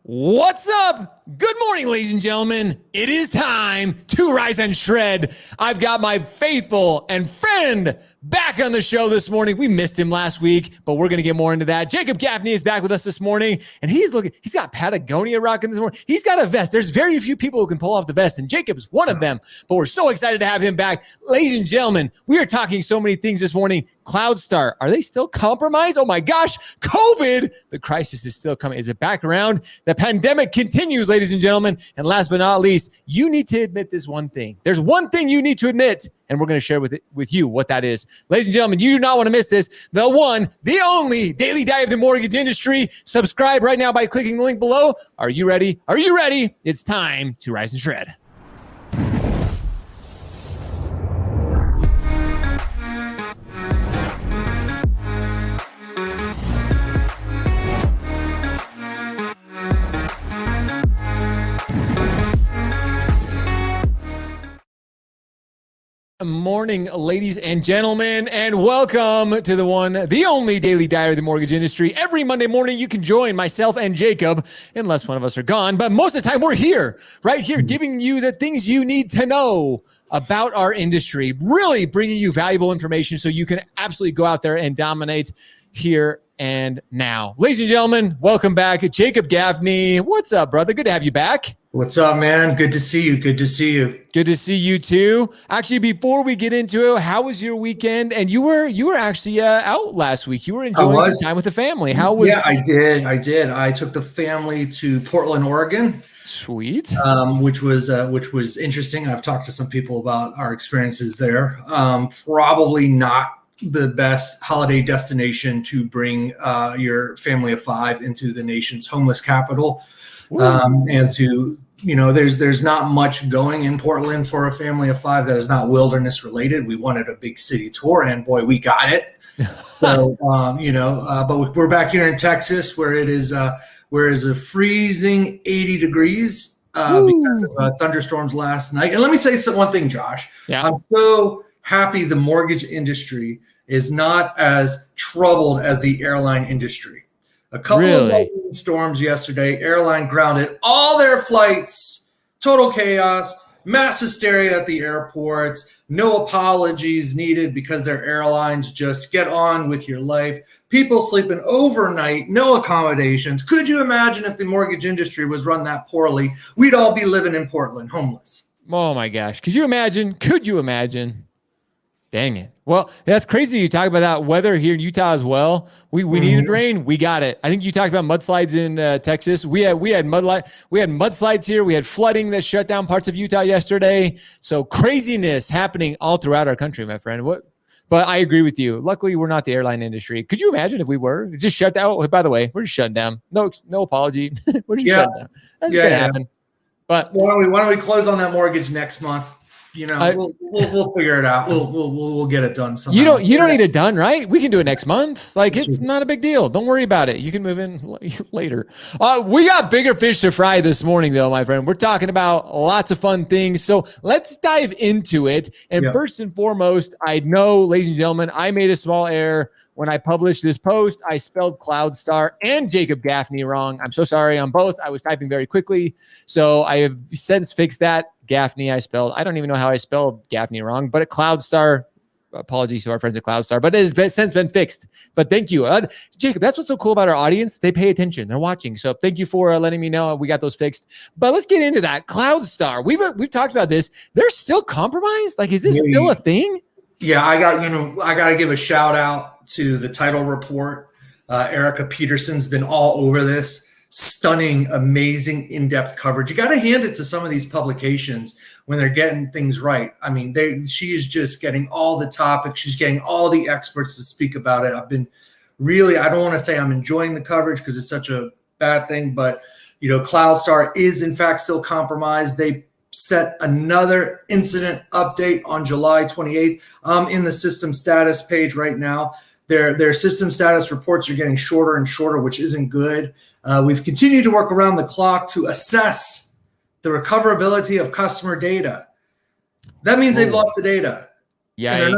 What's up? Good morning, ladies and gentlemen. It is time to rise and shred. I've got my faithful and friend back on the show this morning. We missed him last week, but we're going to get more into that. Jacob Gaffeny is back with us this morning, and he's got Patagonia rocking this morning. He's got a vest. There's very few people who can pull off the vest, and Jacob's one of them, but we're so excited to have him back. Ladies and gentlemen, we are talking so many things this morning. Couldstar, are they still compromised? Oh my gosh, COVID, the crisis is still coming. Is it back around? The pandemic continues, ladies and gentlemen. And last but not least, you need to admit this one thing. There's one thing you need to admit, and we're going to share with you what that is. Ladies and gentlemen, you do not want to miss this. The one, the only daily dive of the mortgage industry. Subscribe right now by clicking the link below. Are you ready? Are you ready? It's time to rise and shred. Morning, ladies and gentlemen, and welcome to the one, the only daily diary of the mortgage industry. Every Monday morning, you can join myself and Jacob, unless one of us are gone. But most of the time, we're here, right here, giving you the things you need to know about our industry, really bringing you valuable information so you can absolutely go out there and dominate here and now. Ladies and gentlemen, welcome back. Jacob Gaffeny. What's up, brother? Good to have you back. What's up, man? Good to see you. Good to see you. Good to see you too. Actually, before we get into it, how was your weekend? And you were actually out last week. You were enjoying some time with the family. How was? Yeah, I did. I took the family to Portland, Oregon. Sweet. Which was interesting. I've talked to some people about our experiences there. Probably not the best holiday destination to bring your family of five into the nation's homeless capital. And to, there's not much going in Portland for a family of five that is not wilderness related. We wanted a big city tour, and boy, we got it. So, but we're back here in Texas where it is a freezing 80 degrees because of thunderstorms last night. And let me say one thing, Josh. Yeah. I'm so happy the mortgage industry is not as troubled as the airline industry. A couple of lightning storms yesterday, airline grounded all their flights, total chaos, mass hysteria at the airports, no apologies needed because their airlines, just get on with your life. People sleeping overnight, no accommodations. Could you imagine if the mortgage industry was run that poorly? We'd all be living in Portland, homeless. Oh my gosh. Could you imagine? Dang it. Well, that's crazy. You talk about that weather here in Utah as well. We needed rain. We got it. I think you talked about mudslides in Texas. We had mudslides here. We had flooding that shut down parts of Utah yesterday. So craziness happening all throughout our country, my friend. But I agree with you. Luckily, we're not the airline industry. Could you imagine if we were just shut down? Oh, by the way, we're just shutting down. No apology. We're just shutting down. That's gonna happen. But why don't we close on that mortgage next month? We'll figure it out. We'll get it done somehow. You don't need it done, right? We can do it next month. Like, it's not a big deal. Don't worry about it. You can move in later. We got bigger fish to fry this morning, though, my friend. We're talking about lots of fun things. So let's dive into it. And first and foremost, I know, ladies and gentlemen, I made a small error. When I published this post, I spelled Couldstar and Jacob Gaffeny wrong. I'm so sorry on both. I was typing very quickly. So I have since fixed that. Gaffney, I don't even know how I spelled Gaffney wrong, but at Couldstar, apologies to our friends at Couldstar, but it has since been fixed. But thank you. Jacob, that's what's so cool about our audience. They pay attention. They're watching. So thank you for letting me know we got those fixed. But let's get into that. Couldstar, we've talked about this. They're still compromised? Like, is this still a thing? Yeah, I got to give a shout out to the title report. Erica Peterson's been all over this. Stunning, amazing, in-depth coverage. You got to hand it to some of these publications when they're getting things right. I mean, she is just getting all the topics. She's getting all the experts to speak about it. I've been really, I don't want to say I'm enjoying the coverage because it's such a bad thing, but Couldstar is in fact still compromised. They set another incident update on July 28th. I'm in the system status page right now. Their system status reports are getting shorter and shorter, which isn't good. We've continued to work around the clock to assess the recoverability of customer data. That means they've lost the data. Yeah,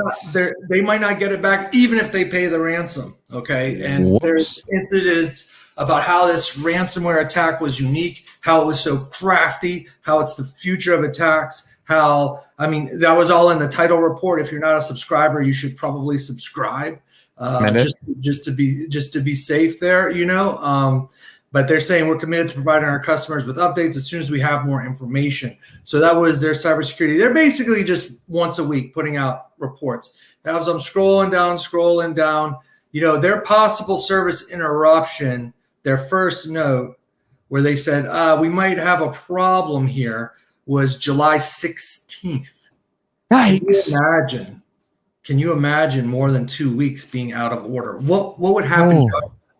they might not get it back even if they pay the ransom. Okay, and there's incidents about how this ransomware attack was unique, how it was so crafty, how it's the future of attacks, that was all in the title report. If you're not a subscriber, you should probably subscribe just to be safe there, but they're saying we're committed to providing our customers with updates as soon as we have more information. So that was their cybersecurity. They're basically just once a week putting out reports. And as I'm scrolling down, their possible service interruption, their first note where they said, we might have a problem here, was July 16th. Yikes. Can you imagine more than 2 weeks being out of order? What would happen?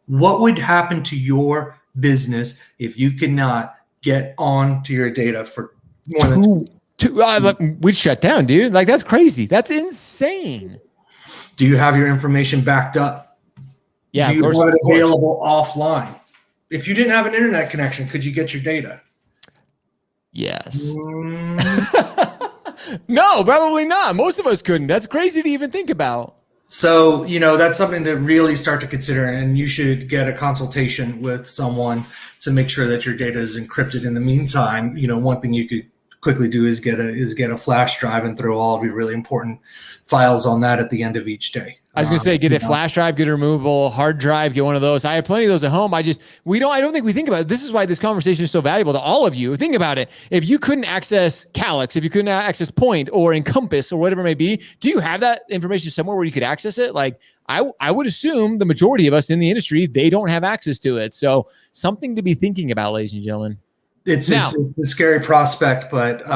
What would happen to your business if you could not get on to your data for more than we'd shut down, dude. Like, that's crazy. That's insane. Do you have your information backed up? Yeah. Do you have it available offline? If you didn't have an internet connection, could you get your data? Yes. No, probably not. Most of us couldn't. That's crazy to even think about. So, that's something to really start to consider, and you should get a consultation with someone to make sure that your data is encrypted. In the meantime, one thing you could quickly do is get a flash drive and throw all of your really important files on that at the end of each day. I was going to say, get a flash drive, get a removable hard drive, get one of those. I have plenty of those at home. I don't think we think about it. This is why this conversation is so valuable to all of you. Think about it. If you couldn't access Calyx, if you couldn't access Point or Encompass or whatever it may be, do you have that information somewhere where you could access it? Like, I would assume the majority of us in the industry, they don't have access to it. So something to be thinking about, ladies and gentlemen. It's a scary prospect, but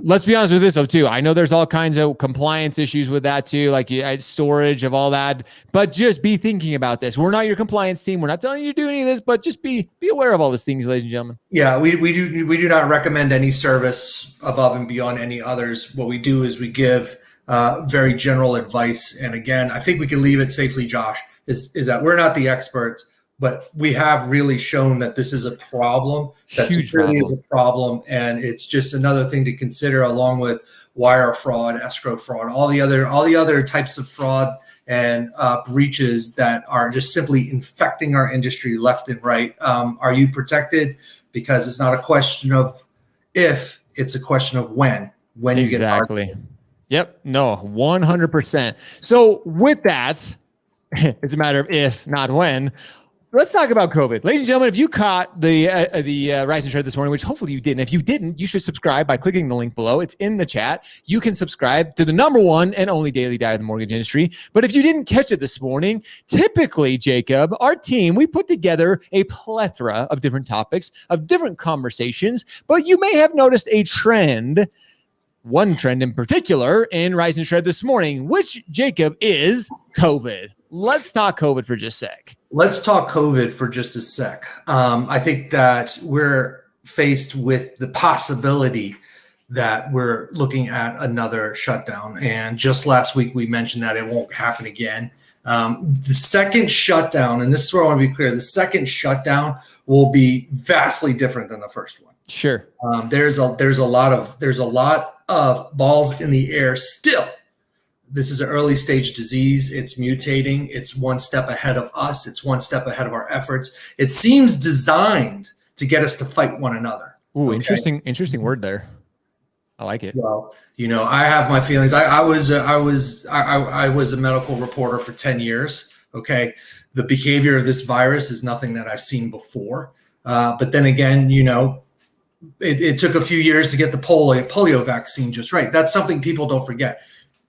let's be honest with this though too. I know there's all kinds of compliance issues with that too, like storage of all that. But just be thinking about this. We're not your compliance team. We're not telling you to do any of this, but just be aware of all these things, ladies and gentlemen. Yeah, we do not recommend any service above and beyond any others. What we do is we give very general advice. And again, I think we can leave it safely, Josh, is that we're not the experts. But we have really shown that this is a problem. That security is a problem, and it's just another thing to consider, along with wire fraud, escrow fraud, all the other types of fraud and breaches that are just simply infecting our industry left and right. Are you protected? Because it's not a question of if, it's a question of when you get exactly. Yep. No, 100%. So with that, it's a matter of if, not when. Let's talk about COVID. Ladies and gentlemen, if you caught the Rise&Shred this morning, which hopefully you didn't, if you didn't, you should subscribe by clicking the link below. It's in the chat. You can subscribe to the #1 and only daily diet of the mortgage industry. But if you didn't catch it this morning, typically, Jacob, our team, we put together a plethora of different topics, of different conversations. But you may have noticed a trend, one trend in particular, in Rise&Shred this morning, which, Jacob, is COVID. Let's talk COVID for just a sec. Let's talk COVID for just a sec. I think that we're faced with the possibility that we're looking at another shutdown. And just last week, we mentioned that it won't happen again. The second shutdown, and this is where I want to be clear, the second shutdown will be vastly different than the first one. Sure. There's a lot of balls in the air still. This is an early stage disease. It's mutating. It's one step ahead of us. It's one step ahead of our efforts. It seems designed to get us to fight one another. Ooh, okay? Interesting word there. I like it. Well, I have my feelings. I was a medical reporter for 10 years. Okay. The behavior of this virus is nothing that I've seen before. But then again, it took a few years to get the polio vaccine just right. That's something people don't forget.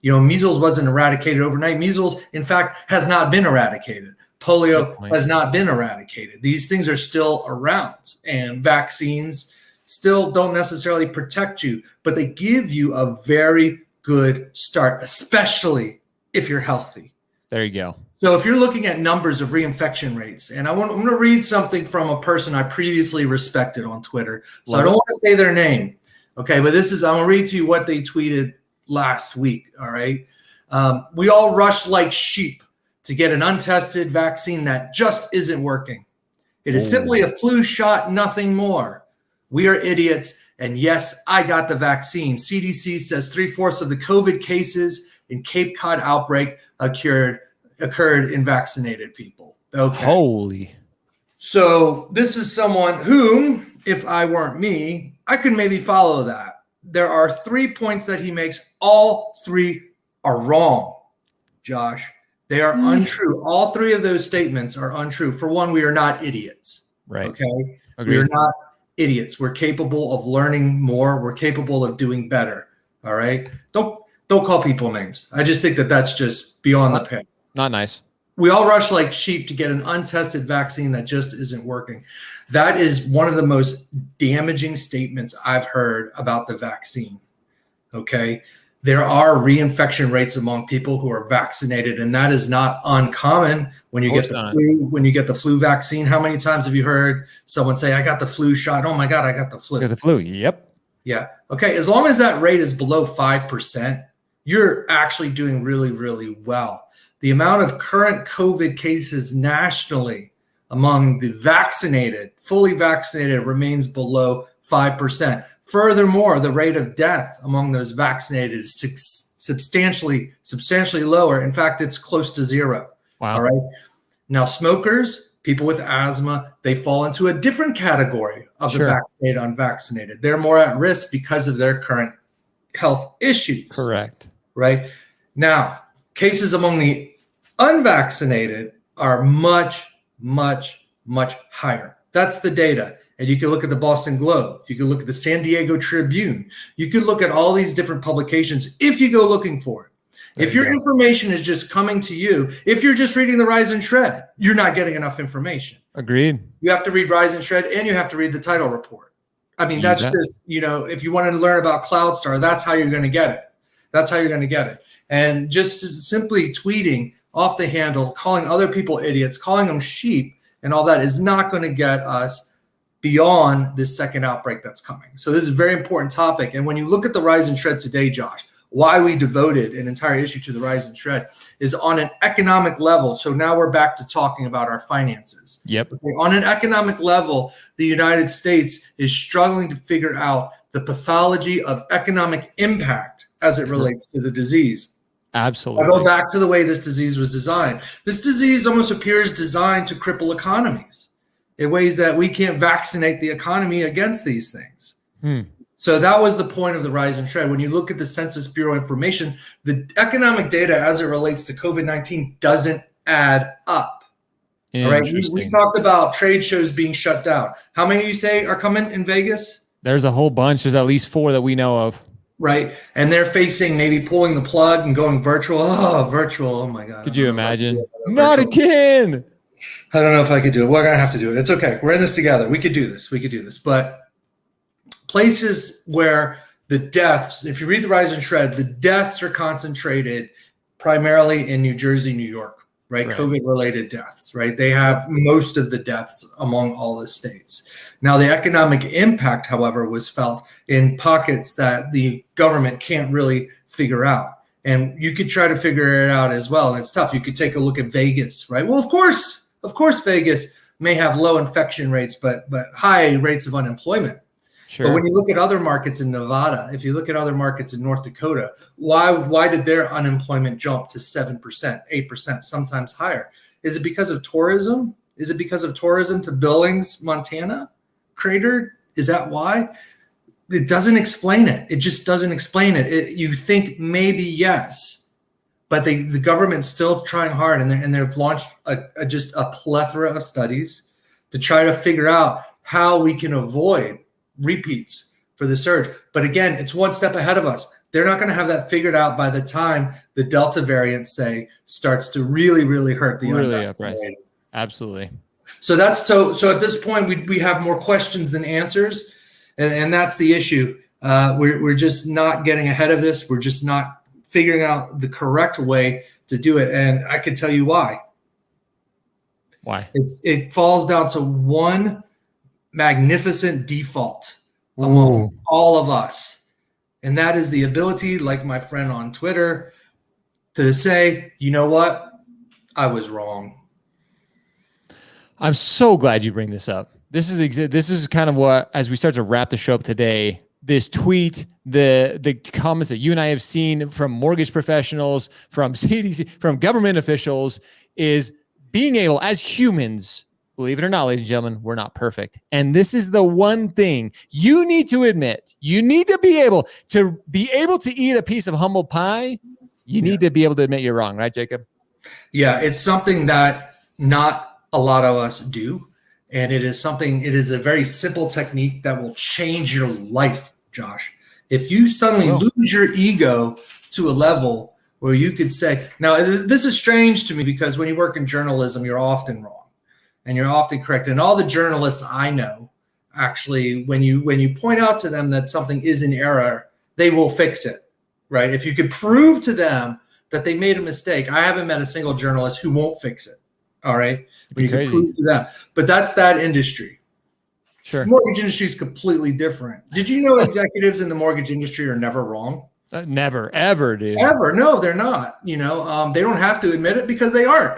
Measles wasn't eradicated overnight. Measles, in fact, has not been eradicated. Polio has not been eradicated. These things are still around, and vaccines still don't necessarily protect you, but they give you a very good start, especially if you're healthy. There you go. So if you're looking at numbers of reinfection rates, and I'm going to read something from a person I previously respected on Twitter. So I don't want to say their name. Okay, but I'm going to read to you what they tweeted last week. All right. We all rushed like sheep to get an untested vaccine that just isn't working. It is simply a flu shot, nothing more. We are idiots. And yes, I got the vaccine. CDC says 3/4 of the COVID cases in Cape Cod outbreak occurred in vaccinated people. Okay. Holy. So this is someone whom, if I weren't me, I could maybe follow that. There are 3 points that he makes. All 3 are wrong, Josh. They are untrue. All 3 of those statements are untrue. For one, we are not idiots. Right. Okay. Agreed. We are not idiots. We're capable of learning more. We're capable of doing better. All right. Don't call people names. I just think that that's just beyond the pale. Not nice. We all rush like sheep to get an untested vaccine that just isn't working. That is one of the most damaging statements I've heard about the vaccine. Okay. There are reinfection rates among people who are vaccinated, and that is not uncommon when you get the flu. When you get the flu vaccine, how many times have you heard someone say, "I got the flu shot"? Oh my God, I got the flu. Got the flu. Yep. Yeah. Okay. As long as that rate is below 5%, you're actually doing really, really well. The amount of current COVID cases nationally among the vaccinated, fully vaccinated, remains below 5%. Furthermore, the rate of death among those vaccinated is substantially lower. In fact, it's close to 0. Wow. All right. Now, smokers, people with asthma, they fall into a different category of the vaccinated, unvaccinated. They're more at risk because of their current health issues. Correct. Right. Now, cases among the unvaccinated are much, much, much higher. That's the data. And you can look at the Boston Globe. You can look at the San Diego Tribune. You can look at all these different publications if you go looking for it. If your information is just coming to you, if you're just reading the Rise and Shred, you're not getting enough information. Agreed. You have to read Rise and Shred, and you have to read the title report. I mean, that's just, if you wanted to learn about Couldstar, that's how you're going to get it. That's how you're going to get it. And just simply tweeting off the handle, calling other people idiots, calling them sheep, and all that is not going to get us beyond this second outbreak that's coming. So this is a very important topic. And when you look at the Rise and Shred today, Josh, why we devoted an entire issue to the Rise and Shred is on an economic level. So now we're back to talking about our finances. Yep. Okay, on an economic level, the United States is struggling to figure out the pathology of economic impact as it relates to the disease. Absolutely. I go back to the way this disease was designed. This disease almost appears designed to cripple economies in ways that we can't vaccinate the economy against these things. So that was the point of the Rise and Shred. When you look at the Census Bureau information, the economic data as it relates to COVID-19 doesn't add up. All right. We talked about trade shows being shut down. How many you say are coming in Vegas? There's a whole bunch. There's at least 4 that we know of. Right. And they're facing maybe pulling the plug and going virtual. Oh, virtual. Oh, my God. Could you imagine? Not again. I don't know if I could do it. We're going to have to do it. It's okay. We're in this together. We could do this. But places where the deaths, if you read the Rise and Shred, the deaths are concentrated primarily in New Jersey, New York, right? COVID-related deaths, right? They have most of the deaths among all the states. Now, the economic impact, however, was felt in pockets that the government can't really figure out. And you could try to figure it out as well. And it's tough. You could take a look at Vegas, right? Well, of course, Vegas may have low infection rates, but high rates of unemployment. Sure. But when you look at other markets in Nevada, if you look at other markets in North Dakota, why did their unemployment jump to 7%, 8%, sometimes higher? Is it because of tourism? Is it because of tourism to Billings, Montana, cratered? Is that why? It doesn't explain it. It just doesn't explain it. You think maybe yes, but the government's still trying hard, and they've launched just a plethora of studies to try to figure out how we can avoid repeats for the surge. But again, it's one step ahead of us. They're not going to have that figured out by the time the Delta variant, say, starts to really, really hurt the unvaccinated. Absolutely. So at this point, we have more questions than answers, and that's the issue. We're just not getting ahead of this. We're just not figuring out the correct way to do it, and I can tell you why. Why? It falls down to one magnificent default among all of us, and that is the ability, like my friend on Twitter, to say, you know what, I was wrong. I'm so glad you bring this up. This is kind of what, as we start to wrap the show up today, this tweet, the comments that you and I have seen from mortgage professionals, from CDC, from government officials, is being able, as humans, believe it or not, ladies and gentlemen, we're not perfect. And this is the one thing you need to admit. You need to be able to eat a piece of humble pie. You need to be able to admit you're wrong, right, Jacob? Yeah, it's something that not a lot of us do. And it is a very simple technique that will change your life, Josh. If you suddenly lose your ego to a level where you could say, now this is strange to me because when you work in journalism, you're often wrong and you're often correct. And all the journalists I know, actually, when you point out to them that something is in error, they will fix it, right? If you could prove to them that they made a mistake, I haven't met a single journalist who won't fix it. All right. But you can prove to them. But that's that industry. Sure. The mortgage industry is completely different. Did you know executives in the mortgage industry are never wrong? Never, ever, dude. Ever. No, they're not. They don't have to admit it because they aren't.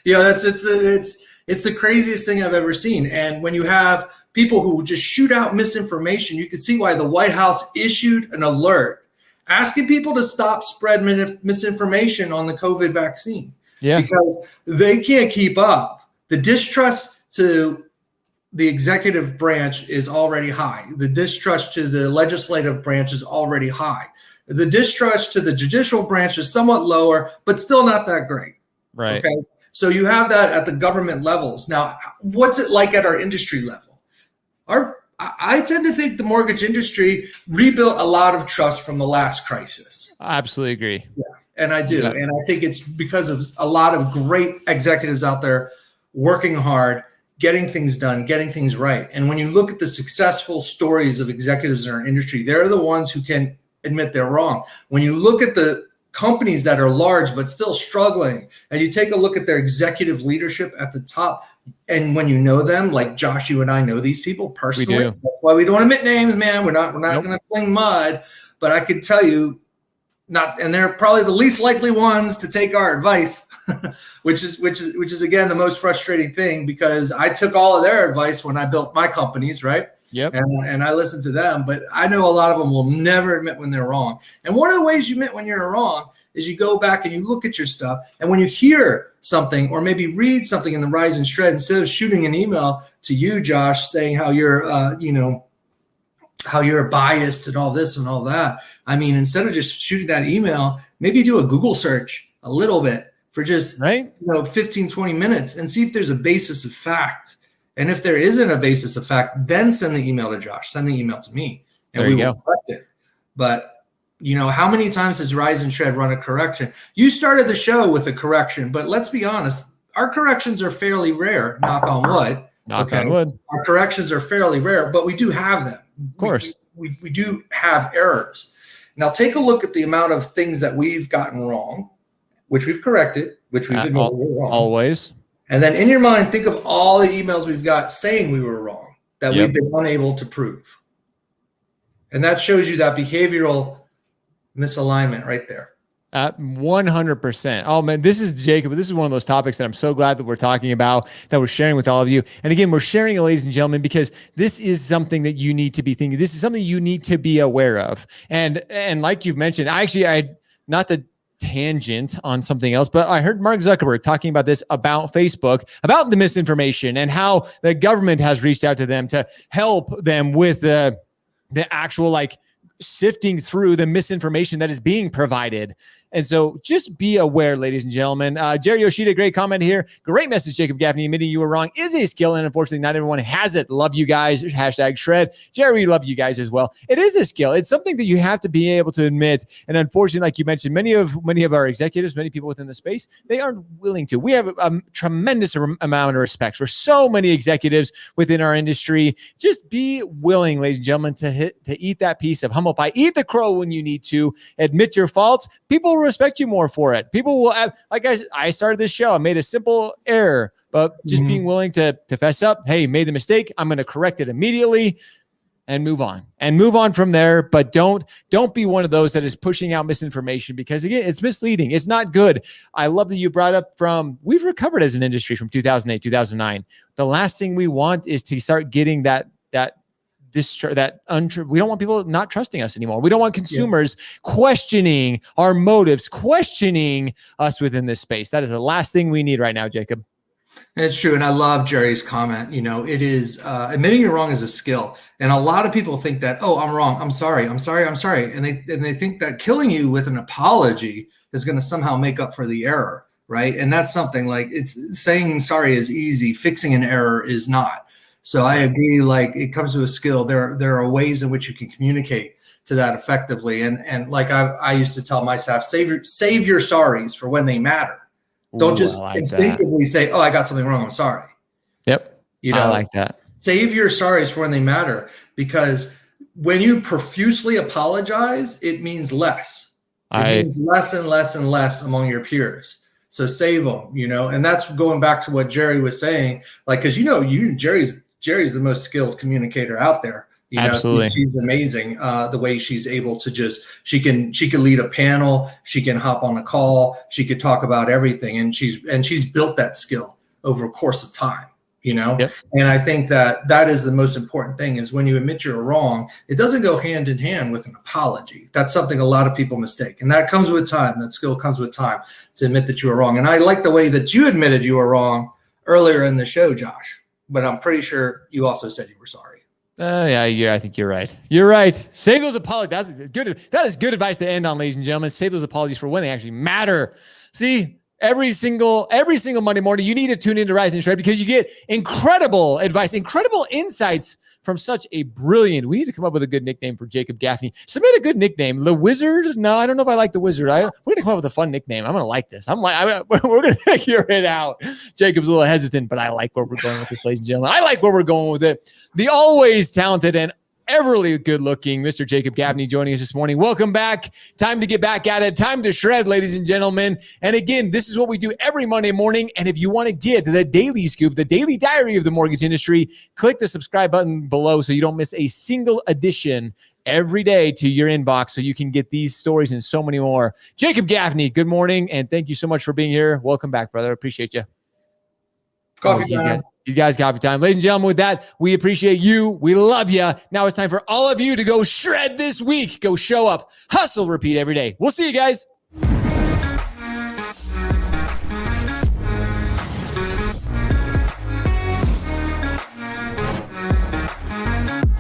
It's the craziest thing I've ever seen. And when you have people who just shoot out misinformation, you can see why the White House issued an alert asking people to stop spread misinformation on the COVID vaccine. Yeah. Because they can't keep up. The distrust to the executive branch is already high. The distrust to the legislative branch is already high. The distrust to the judicial branch is somewhat lower, but still not that great. Right. Okay. So you have that at the government levels. Now, what's it like at our industry level? I tend to think the mortgage industry rebuilt a lot of trust from the last crisis. I absolutely agree. Yeah. And I do. Yeah. And I think it's because of a lot of great executives out there working hard, getting things done, getting things right. And when you look at the successful stories of executives in our industry, they're the ones who can admit they're wrong. When you look at the companies that are large but still struggling, and you take a look at their executive leadership at the top, and when you know them, like Josh, you and I know these people personally. We do. That's why we don't admit names, man. We're not going to fling mud. But I could tell you, and they're probably the least likely ones to take our advice, which is again the most frustrating thing, because I took all of their advice when I built my companies, right? Yep. And I listened to them, but I know a lot of them will never admit when they're wrong. And one of the ways you admit when you're wrong is you go back and you look at your stuff, and when you hear something or maybe read something in the Rise&Shred, instead of shooting an email to you, Josh, saying how you're how you're biased and all this and all that. I mean, instead of just shooting that email, maybe do a Google search a little bit for just 15, 20 minutes and see if there's a basis of fact. And if there isn't a basis of fact, then send the email to Josh, send the email to me, and we will correct it. But how many times has Rise&Shred run a correction? You started the show with a correction, but let's be honest, our corrections are fairly rare, knock on wood. Knock on wood. Our corrections are fairly rare, but we do have them. Of course. We do have errors. Now take a look at the amount of things that we've gotten wrong, which we've corrected, which we've admitted we're wrong. Always. And then in your mind, think of all the emails we've got saying we were wrong, that we've been unable to prove. And that shows you that behavioral misalignment right there. 100%. Oh man, this is Jacob. This is one of those topics that I'm so glad that we're talking about, that we're sharing with all of you. And again, we're sharing it, ladies and gentlemen, because this is something that you need to be thinking. This is something you need to be aware of. And like you've mentioned, I not to tangent on something else, but I heard Mark Zuckerberg talking about this, about Facebook, about the misinformation and how the government has reached out to them to help them with the actual sifting through the misinformation that is being provided. And so just be aware, ladies and gentlemen. Jerry Yoshida, great comment here. Great message, Jacob Gaffeny. Admitting you were wrong is a skill, and unfortunately, not everyone has it. Love you guys. #Shred. Jerry, we love you guys as well. It is a skill. It's something that you have to be able to admit. And unfortunately, like you mentioned, many of our executives, many people within the space, they aren't willing to. We have a tremendous amount of respect for so many executives within our industry. Just be willing, ladies and gentlemen, to eat that piece of humble pie. Eat the crow when you need to. Admit your faults. People will respect you more for it. People will have, I started this show. I made a simple error, but just being willing to fess up. Hey, made the mistake. I'm going to correct it immediately and move on from there. But don't be one of those that is pushing out misinformation, because again, it's misleading. It's not good. I love that you brought up we've recovered as an industry from 2008, 2009. The last thing we want is to start getting we don't want people not trusting us anymore. We don't want consumers questioning our motives, questioning us within this space. That is the last thing we need right now, Jacob. And it's true. And I love Jerry's comment. It is admitting you're wrong is a skill. And a lot of people think that, oh, I'm wrong. I'm sorry. I'm sorry. I'm sorry. And they think that killing you with an apology is going to somehow make up for the error. Right. And that's something like it's saying sorry is easy. Fixing an error is not. So I agree. Like it comes to a skill. There are ways in which you can communicate to that effectively. And like I used to tell my staff, save your sorries for when they matter. Don't just instinctively say, oh, I got something wrong. I'm sorry. Yep. I like that. Save your sorries for when they matter, because when you profusely apologize, it means less. It means less and less and less among your peers. So save them, and that's going back to what Jerry was saying. Like, cause Jerry's the most skilled communicator out there. Absolutely. She's amazing. The way she's able to she can lead a panel. She can hop on a call. She could talk about everything. And she's built that skill over a course of time, Yep. And I think that is the most important thing is when you admit you're wrong, it doesn't go hand in hand with an apology. That's something a lot of people mistake. And that comes with time. That skill comes with time to admit that you were wrong. And I like the way that you admitted you were wrong earlier in the show, Josh, but I'm pretty sure you also said you were sorry. Yeah, I think you're right. You're right. Save those apologies. That is good advice to end on, ladies and gentlemen. Save those apologies for when they actually matter. See, every single Monday morning, you need to tune into Rise and Shred because you get incredible advice, incredible insights from such a brilliant. We need to come up with a good nickname for Jacob Gaffeny. Submit a good nickname. The Wizard? No, I don't know if I like the Wizard. We're gonna come up with a fun nickname. I'm gonna like this. We're gonna figure it out. Jacob's a little hesitant, but I like where we're going with this, ladies and gentlemen. I like where we're going with it. The always talented and everly good-looking Mr. Jacob Gaffeny joining us this morning. Welcome back. Time to get back at it. Time to shred, ladies and gentlemen. And again, this is what we do every Monday morning. And if you want to get the daily scoop, the daily diary of the mortgage industry, click the subscribe button below so you don't miss a single edition every day to your inbox so you can get these stories and so many more. Jacob Gaffeny, good morning, and thank you so much for being here. Welcome back, brother. Appreciate you. Coffee time. These guys, coffee time. Ladies and gentlemen, with that, we appreciate you. We love you. Now it's time for all of you to go shred this week. Go show up, hustle, repeat every day. We'll see you guys.